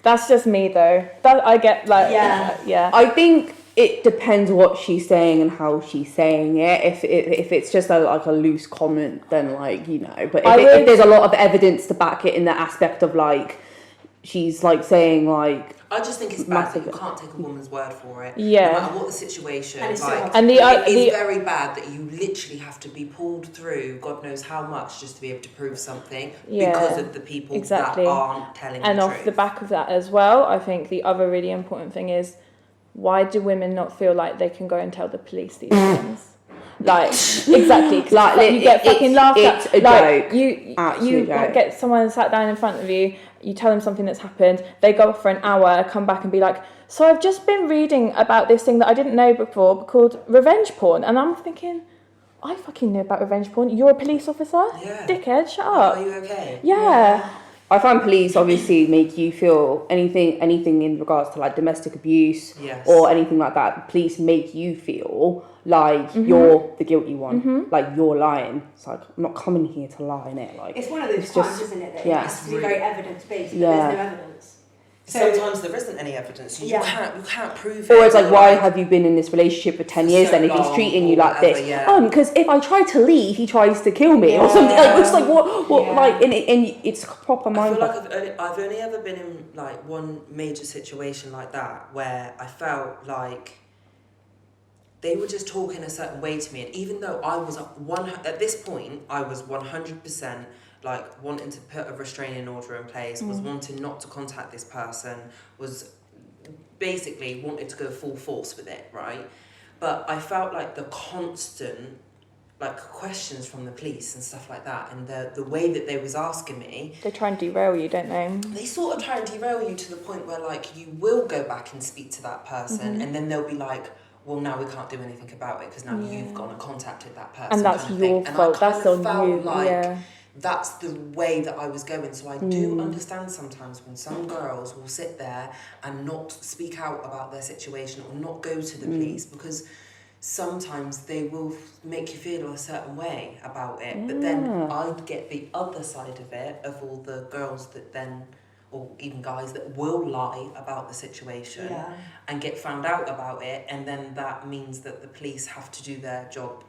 That's just me though. That I get like I think it depends what she's saying and how she's saying it. If it's just like a loose comment, then like, you know. But if there's a lot of evidence to back it in the aspect of like she's like saying like, I just think it's bad that you can't take a woman's word for it. Yeah. No matter what the situation. And it's like, and it's very bad that you literally have to be pulled through God knows how much just to be able to prove something because of the people that aren't telling the truth. And off the back of that as well, I think the other really important thing is, why do women not feel like they can go and tell the police these things? Like, exactly, like you get fucking laughed at. It's a like, joke. You get someone sat down in front of you, you tell them something that's happened, they go off for an hour, come back and be like, so I've just been reading about this thing that I didn't know before called revenge porn. And I'm thinking, I fucking knew about revenge porn. You're a police officer? Yeah. Dickhead, shut up. Are you okay? Yeah. I find police obviously make you feel anything in regards to like domestic abuse or anything like that. Police make you feel like you're the guilty one, like you're lying. It's like, I'm not coming here to lie, innit? Like, it's one of those times, isn't it? That it has to be very evidence based, but there's no evidence. So, sometimes there isn't any evidence. You can't prove it. Or it's like, why have you been in this relationship for 10 years then if he's treating you like this? Because if I try to leave, he tries to kill me or something. Like, it's like, what like, and it's proper mind. I feel like I've only ever been in like one major situation like that where I felt like they were just talking a certain way to me, and even though I was at this point, I was 100% like wanting to put a restraining order in place, was wanting not to contact this person, was basically wanted to go full force with it, right? But I felt like the constant like questions from the police and stuff like that, and the way that they was asking me, They try and derail you, don't they? they sort of try and derail you to the point where like you will go back and speak to that person, and then they'll be like, well, now we can't do anything about it because now you've gone and contacted that person, and that's kind of your thing. fault. And I That's kind of on you. felt like Yeah. that's the way that I was going. So I do understand sometimes when some girls will sit there and not speak out about their situation or not go to the police, because sometimes they will make you feel a certain way about it. But then I'd get the other side of it, of all the girls that then, or even guys that will lie about the situation and get found out about it, and then that means that the police have to do their job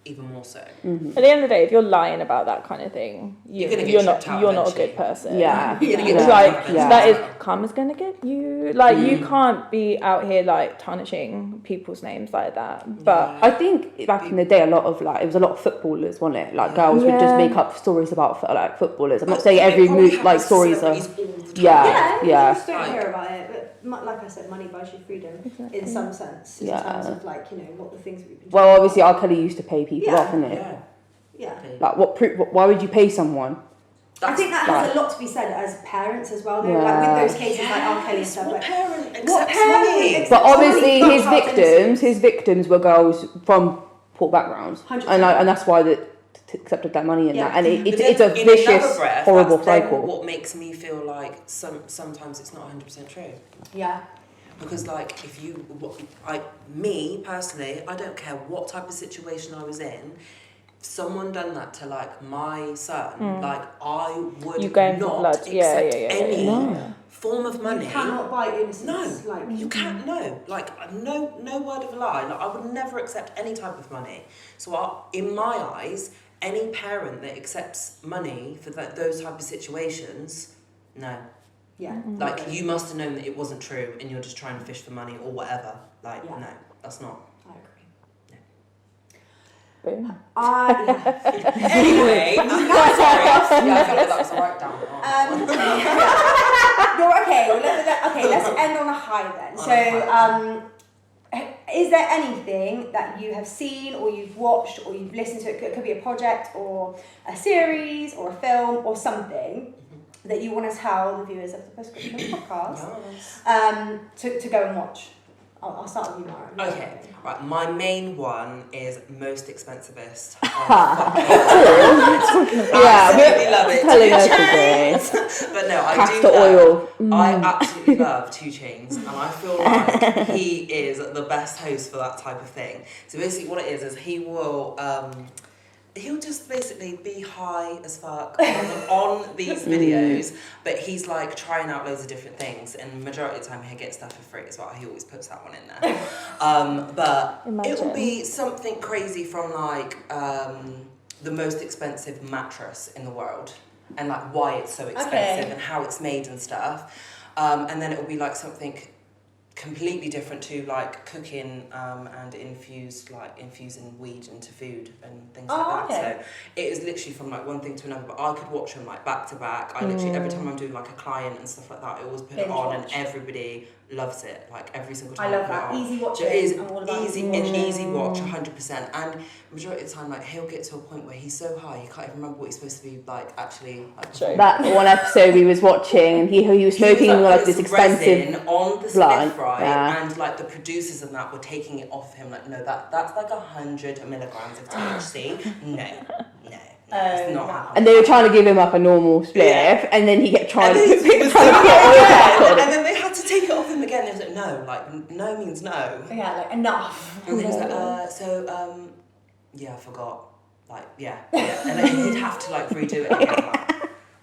even more so. At the end of the day, if you're lying about that kind of thing, you're not a good person. You're gonna get that is karma's gonna get you. Like you can't be out here like tarnishing people's names like that. But I think back in the day, it was a lot of footballers, wasn't it? Like girls would just make up stories about like footballers. I'm not saying every move like stories are. you just don't hear about it. But like I said, money buys you freedom in some sense, in terms of like, you know, what the things we've been doing. Well, obviously, R. Kelly used to pay people off, innit? Yeah. Like, why would you pay someone? I think that has a lot to be said as parents as well, though. Like with those cases like R. Kelly and stuff. What Like, parent what accepts parent money? accepts But obviously, money? his victims were girls from poor backgrounds, 100%. and that's why they accepted that money and that, and it's a In vicious, another breath, horrible that's then cycle. what makes me feel like sometimes it's not 100% true. Yeah. Because like if you, me personally, I don't care what type of situation I was in. If someone done that to like my son, like I would not accept any form of money. You cannot buy innocence. No, like you can't. No, like no word of a lie. Like I would never accept any type of money. So in my eyes, any parent that accepts money for those type of situations, no. Yeah. Like, you must have known that it wasn't true and you're just trying to fish for money or whatever. Like, no, that's not. I agree. Boom. Anyway, I'm sorry. Yeah, I feel like that was a right down. No, okay. Well, let's end on a high then. So, is there anything that you have seen or you've watched or you've listened to? It could be a project or a series or a film or something that you want to tell the viewers of the Prescription podcast to go and watch. I'll start with you, Mara. Okay, right. My main one is Most Expensivest. Absolutely love it. Telling us today. But no, I Castor do love, oil. I absolutely love 2 Chainz, and I feel like he is the best host for that type of thing. So basically what it is he will he'll just basically be high as fuck on these videos, but he's like trying out loads of different things, and majority of the time he'll get stuff for free as well. He always puts that one in there. But it will be something crazy from like the most expensive mattress in the world, and like why it's so expensive and how it's made and stuff. And then it will be like something completely different to like cooking and infusing weed into food and things like that. So it is literally from like one thing to another, but I could watch them like back to back. I literally every time I'm doing like a client and stuff like that, I always put it on and everybody loves it, like every single time. I love that. Easy watching. It is I'm all about easy watch 100%, and majority of the time like he'll get to a point where he's so high he can't even remember what he's supposed to be like actually like. That one episode we was watching, and he was smoking like this expensive on the blunt, spliff, right? And like the producers and that were taking it off him, like no, that's like 100 milligrams of THC. No, it's not happening. And they were trying to give him up a normal spliff, and then he kept trying to get oil back on it. And then they had to take it off him again. They was like, no, like no means no. Yeah, like enough. And then he was like, yeah, I forgot. Like, yeah. And then he'd have to like redo it again.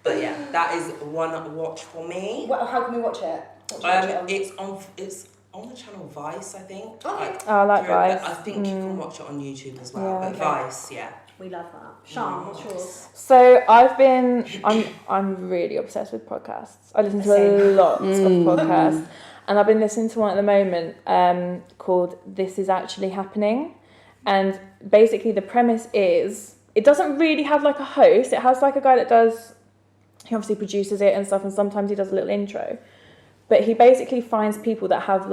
But yeah, that is one watch for me. How can we watch it? It's on the channel Vice, I think. Okay. I like Vice. I think you can watch it on YouTube as well. But Vice, yeah. We love that. Sean, what's yours? So I'm really obsessed with podcasts. I listen to a lot of podcasts, and I've been listening to one at the moment called This Is Actually Happening. And basically the premise is, it doesn't really have like a host. It has like a guy that he obviously produces it and stuff, and sometimes he does a little intro. But he basically finds people that have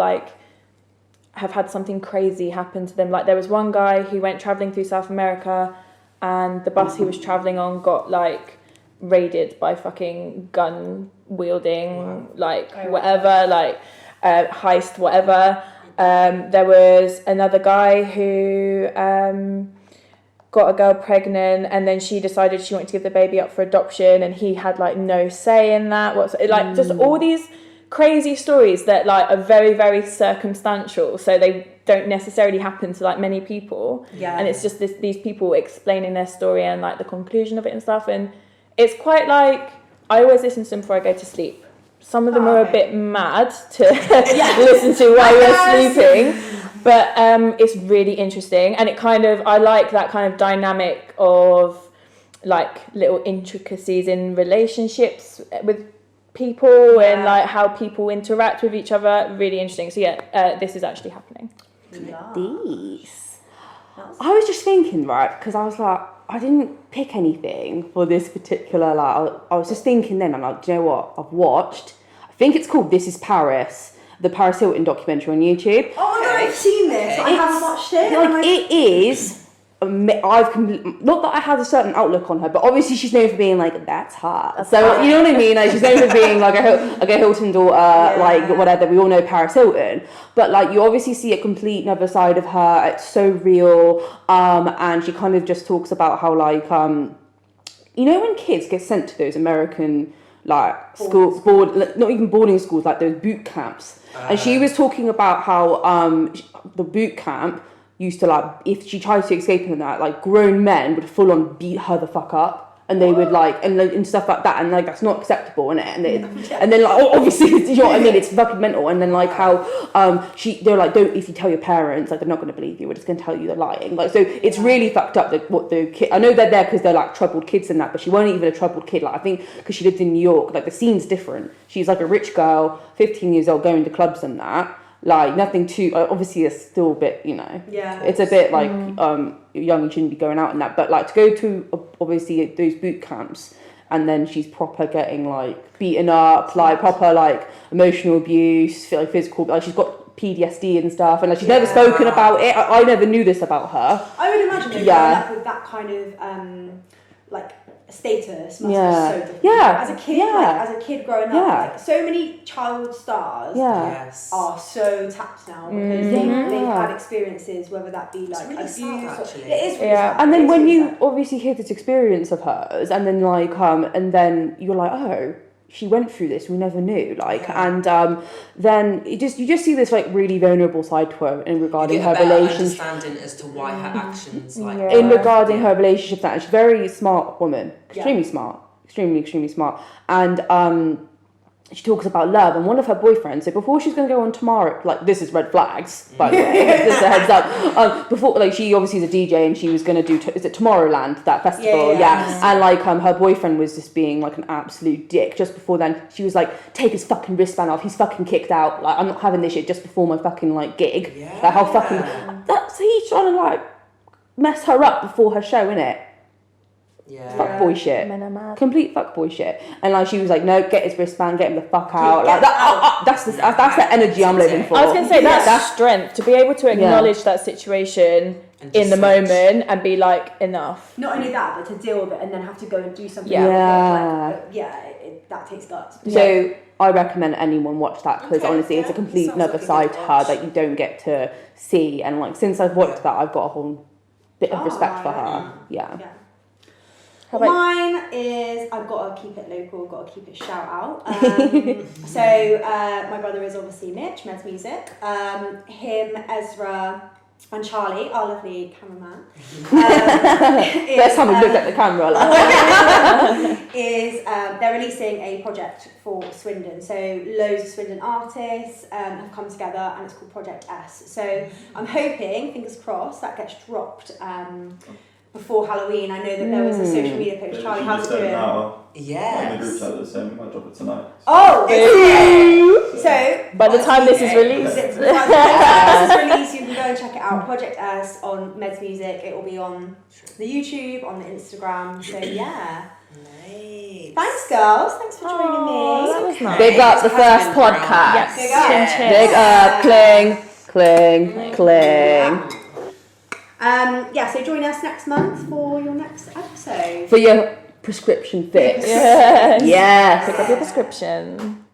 had something crazy happen to them. Like there was one guy who went travelling through South America, and the bus he was travelling on got like raided by fucking gun wielding, whatever, heist, whatever. There was another guy who got a girl pregnant, and then she decided she wanted to give the baby up for adoption, and he had like no say in that. Just all these crazy stories that like are very, very circumstantial, so they don't necessarily happen to like many people. Yeah. And it's just these people explaining their story and like the conclusion of it and stuff, and it's quite like, I always listen to them before I go to sleep. Some of them are a bit mad to listen to while you're sleeping, but it's really interesting, and I like that kind of dynamic of like little intricacies in relationships with people and like how people interact with each other. Really interesting. So This Is Actually Happening. These. I was just thinking, right, because I was like, I didn't pick anything for this particular, I was just thinking then, I'm like, do you know what, I've watched, I think it's called This Is Paris, the Paris Hilton documentary on YouTube. Oh my god, I've seen this, I haven't watched it. It is, not that I had a certain outlook on her, but obviously she's known for being like, that's hot. So, you know what I mean? Like, she's known for being like a Hilton daughter, whatever. We all know Paris Hilton. But like, you obviously see a complete another side of her. It's so real. And she kind of just talks about how like, you know, when kids get sent to those American not even boarding schools, like those boot camps. And she was talking about how the boot camp used to, like, if she tried to escape in that, like, grown men would full on beat her the fuck up And they would like and stuff like that, and like that's not acceptable, innit? And then like obviously, you know what I mean? It's fucking mental. And then like how they're like, don't, if you tell your parents, like they're not going to believe you. We're just going to tell you they're lying. Like so, it's really fucked up. That what the kid, I know they're there because they're like troubled kids and that, but she wasn't even a troubled kid. Like I think because she lived in New York, like the scene's different. She's like a rich girl, 15 years old, going to clubs and that. Like nothing too obviously it's still a bit, you know, it's a bit like young and shouldn't be going out in that, but like to go to obviously those boot camps and then she's proper getting like beaten up, like proper like emotional abuse, like physical, like she's got PTSD and stuff, and like she's never spoken about it. I never knew this about her. I would imagine though, growing up with that kind of like status must be so difficult. As a kid growing up, like so many child stars are so tapped now because they've had experiences, whether that be like abuse or it is really sad. And then when you obviously hear this experience of hers and then like and then you're like, oh, she went through this, we never knew, like, and then you just see this like really vulnerable side to her in regarding her relationship, understanding as to why her actions like in regarding her relationship. That she's a very smart woman, extremely smart, extremely smart, and she talks about love and one of her boyfriends. So before she's going to go on tomorrow, like this is red flags, by the way, just a heads up. Before, like she obviously is a DJ and she was going to do, is it Tomorrowland, that festival? And like her boyfriend was just being like an absolute dick. Just before then, she was like, take his fucking wristband off. He's fucking kicked out. Like I'm not having this shit just before my fucking like gig. Like how fucking that's he's trying to like mess her up before her show, innit? Fuckboy shit. Complete fuckboy shit. And like she was like, no, get his wristband, get him the fuck out. Like that. That's the energy I'm living for. I was gonna say that's strength to be able to acknowledge that situation in the moment and be like, enough. Not only that, but to deal with it and then have to go and do something. That takes guts. So I recommend anyone watch that because honestly, it's a complete another side to her that you don't get to see. And like since I've watched that, I've got a whole bit of respect for her. Mine is, I've got to keep it local, I've got to keep it shout out. So my brother is obviously Mitch, Meds Music. Him, Ezra and Charlie, our lovely cameraman. First time we've looked at the camera. They're releasing a project for Swindon. So loads of Swindon artists have come together and it's called Project S. So I'm hoping, fingers crossed, that gets dropped before Halloween. I know that there was a social media post. Charlie, how's it doing? Yeah. The group chat the same. We might drop it tonight. Oh, so by the time this is released, you can go and check it out. Project S on Meds Music. It will be on the YouTube, on the Instagram. So yeah. Nice. Thanks, girls. Thanks for joining me. That was nice. Big up the first podcast. Yes. Big up. Cling. So join us next month for your next episode. For your prescription fix. Yes. Yes. Pick up your prescription.